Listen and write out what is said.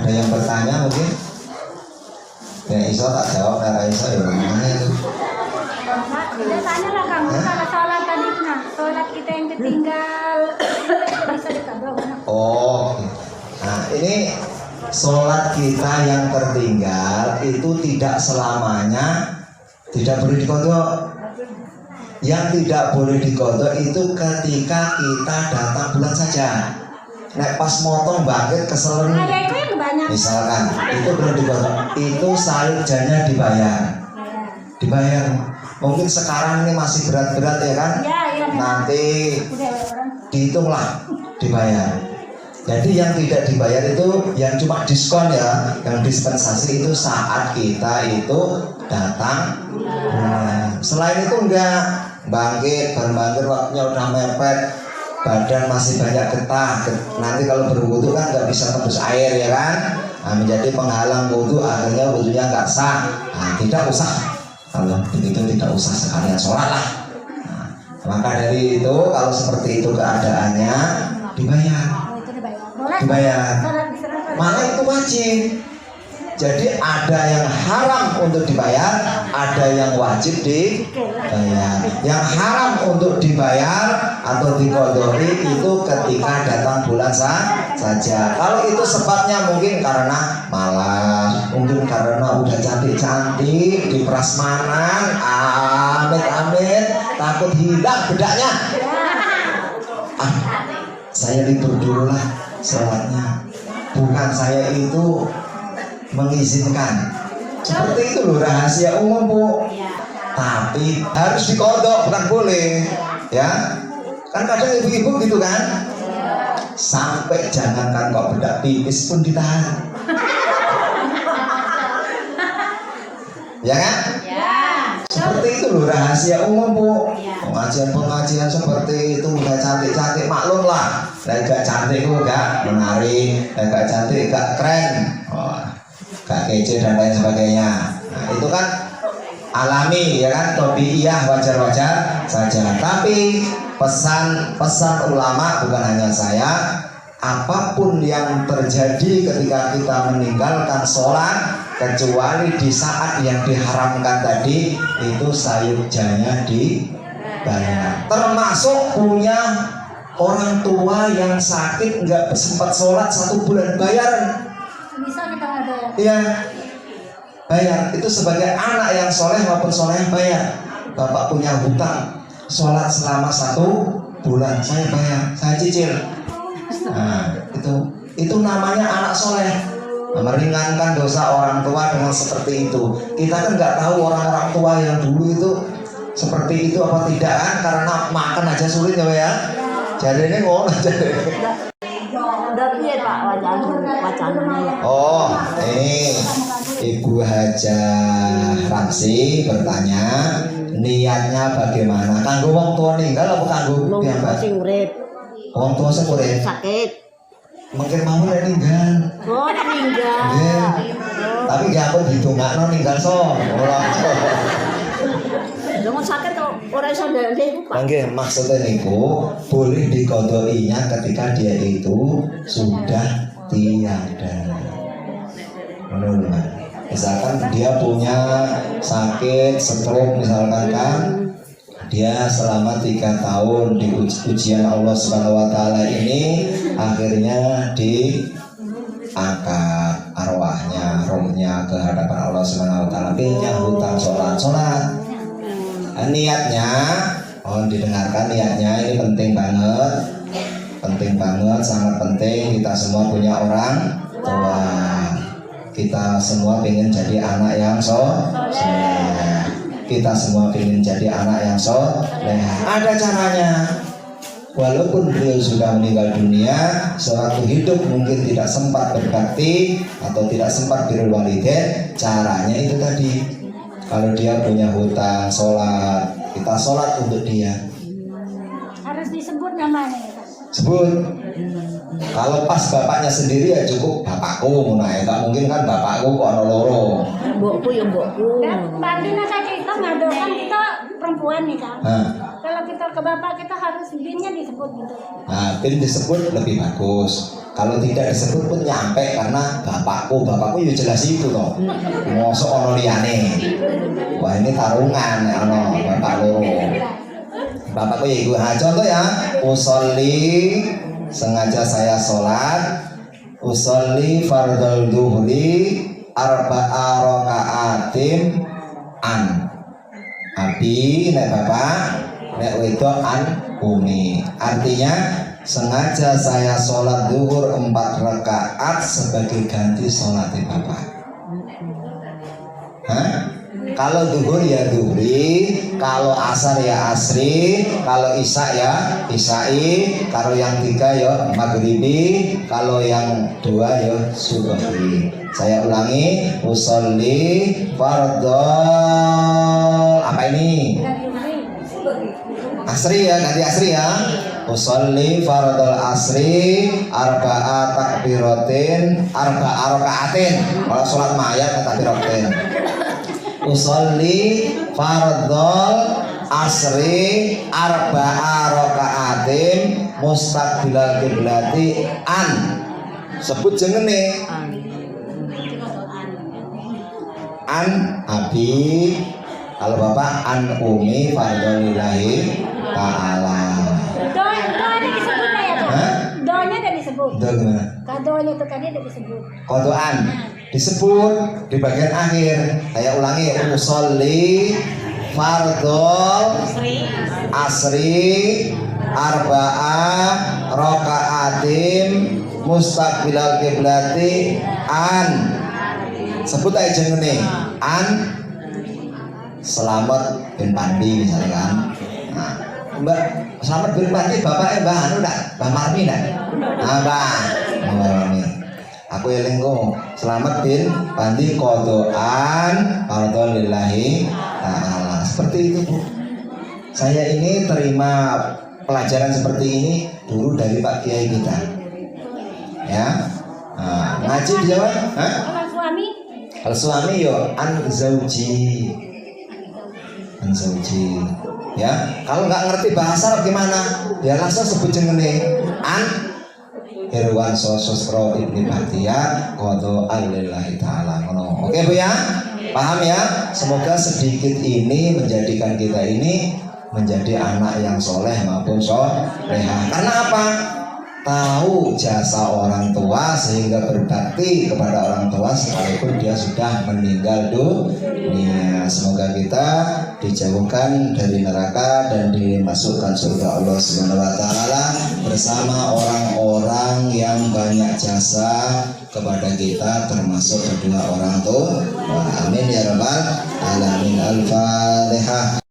Ada yang bertanya mungkin? Ya iso tak jawab, nara iso ya mana itu? Dia tanya lah kamu salah sholat tadi, nah sholat kita yang ketinggal bisa dikabul. Oh, nah ini sholat kita yang tertinggal itu tidak selamanya tidak boleh dikodok. Yang tidak boleh dikodok itu ketika kita datang bulan saja. Nek pas motong bangkit keselen, misalkan itu belum dikodok, itu sayurnya dibayar. Mungkin sekarang ini masih berat-berat ya kan? Nanti dihitunglah dibayar. Jadi yang tidak dibayar itu yang cuma diskon ya, yang dispensasi itu saat kita itu datang. Selain itu enggak, bangkit waktunya udah mepet, badan masih banyak getah, nanti kalau berwudu kan nggak bisa tembus air ya kan, nah, menjadi penghalang wudu, akhirnya wudunya nggak sah. Nah, tidak usah, kalau begitu tidak usah sekalian sholat lah. Nah, maka dari itu kalau seperti itu keadaannya dibayar, mana itu wajib. Jadi ada yang haram untuk dibayar, ada yang wajib dibayar. Yang haram untuk dibayar atau dikodori itu ketika datang bulan saja. Kalau itu sebabnya mungkin karena malas, mungkin karena udah cantik-cantik di prasmanan, amit-amit takut hilang bedaknya. Saya libur dulu lah sholatnya. Bukan saya itu mengizinkan, seperti itu loh, rahasia umum Bu. Tapi harus dikodok, bukan boleh ya. Kan kadang ibu-ibu gitu kan, sampai jangankan kok bedak pipis pun ditahan. Ya kan? Seperti itu loh, rahasia umum Bu. Pengajian seperti itu udah cantik-cantik, maklum lah. Gak cantik kok gak menarik, gak cantik gak keren, gak kece dan lain sebagainya. Nah itu kan alami ya kan, tabiiyah, wajar-wajar saja. Tapi pesan ulama bukan hanya saya, apapun yang terjadi ketika kita meninggalkan sholat kecuali di saat yang diharamkan tadi, itu sayurjanya dibayar. Termasuk punya orang tua yang sakit nggak sempat sholat 1 bulan, bayaran. Bisa kita ada. Iya, bayar. Itu sebagai anak yang soleh maupun soleh bayar. Bapak punya hutang sholat selama 1 bulan, saya bayar, saya cicil. Nah, itu namanya anak soleh, meringankan dosa orang tua dengan seperti itu. Kita kan nggak tahu orang-orang tua yang dulu itu seperti itu apa tidak kan, karena makan aja sulit ya. Jadi ini ngono jadi. Oh, ini Ibu Hajah Ramsi bertanya, niatnya bagaimana? Kanggo wong tua ninggal apa kanggo piyambak? Wong tua sing urip sakit. Mungkin mau ninggal. Oh, ninggal. Nggih. Tapi gak apa didongakno ninggal so. Ora. Jangan sakit kok ora iso ndek. Nggih, maksudnya niku boleh dikodokinya ketika dia itu sudah tiada. Menurut misalkan dia punya sakit stroke misalkan kan, dia selama 3 tahun di ujian Allah Subhanahu wa taala ini akhirnya diangkat arwahnya, rohnya ke hadapan Allah Subhanahu wa taala, punya hutang sholat. Niatnya mohon didengarkan, niatnya ini penting banget, sangat penting. Kita semua punya orang tua, kita semua pengen jadi anak yang soleh, kita semua pengen jadi anak yang soleh. Ada caranya. Walaupun beliau sudah meninggal dunia, sewaktu hidup mungkin tidak sempat berbakti atau tidak sempat birrul walidain. Caranya itu tadi, kalau dia punya hutang sholat, kita sholat untuk dia. Harus disebut namanya ya Pak? Sebut. Kalau pas bapaknya sendiri ya cukup bapakku, nah ya tak mungkin kan bapakku kok ono loro. Mbokku ya mbokku. Dan Mbak Dina saja itu ngado kan kita perempuan nih kan. Nah, Kalau kita ke bapak kita harus binnya disebut gitu. nah, bin disebut lebih bagus. Kalau tidak disebut pun nyampe karena bapakku ya jelas itu toh. Mosok ono liyane. Wah ini tarungan nek ono bapak loro. Bapakku ya iku. Nah, contoh ya, usolli sengaja saya sholat, usolli fardhu dhuhri arba'a raka'atin an. Abi nek bapak, nek wedok an umi. Artinya sengaja saya sholat duhur 4 rakaat sebagai ganti sholatnya bapak. Hah? Kalau duhur ya duhri, kalau asar ya asri, kalau isya ya isya'i, kalau yang 3 ya maghribi, kalau yang 2 ya subuhi. Saya ulangi, usolli fardhol apa ini? Asri ya, ganti asri ya. Usolli fardhol asri arba'a takbiratin arba'a raka'atin. Kalau sholat mayat takbiratin. Usolli fardhol asri arba'a raka'atin mustaqbilal kiblati an. Sebut jenenge an abi, kalau bapak an umi fardholillahi ta'ala. Doanya disebut ya tuh. Hah? Doanya tidak disebut. Itu gimana? Kadonya itu tadi tidak disebut. Kodoan disebut di bagian akhir. Saya ulangi, usolli fardhol asri arba'a raka'atin mustaqbilal kiblati an. Sebut aja jenenge an Selamat bin Pandi misalnya kan. Nah, Mbak Selamat bin Pandi bapaknya Mbak Anu enggak? Mbak Marmi enggak? Nah, Mbak Marmi. Aku eling kok Selamat bin Pandi kodoan fardholillahi ta'ala. Seperti itu Bu. Saya ini terima pelajaran seperti ini dulu dari Pak Kiai kita. Ya. Nah, ngaji di Jawa? Hah? Kalau suami Kalau suami yo an zauji. An zauji. Ya, kalau nggak ngerti bahasa Arab gimana? Ya langsung sebut jenenge an Irwan Sosro Ibni Batia Kodo Alillahi Ta'ala. Oke Bu ya, paham ya? Semoga sedikit ini menjadikan kita ini menjadi anak yang soleh maupun solehah. Karena apa? Tahu jasa orang tua sehingga berbakti kepada orang tua sekalipun dia sudah meninggal dunia. Semoga kita dijauhkan dari neraka dan dimasukkan surga Allah Subhanahu wa taala bersama orang-orang yang banyak jasa kepada kita termasuk kedua orang tua. Amin ya rabbal alamin. Al-Fatihah.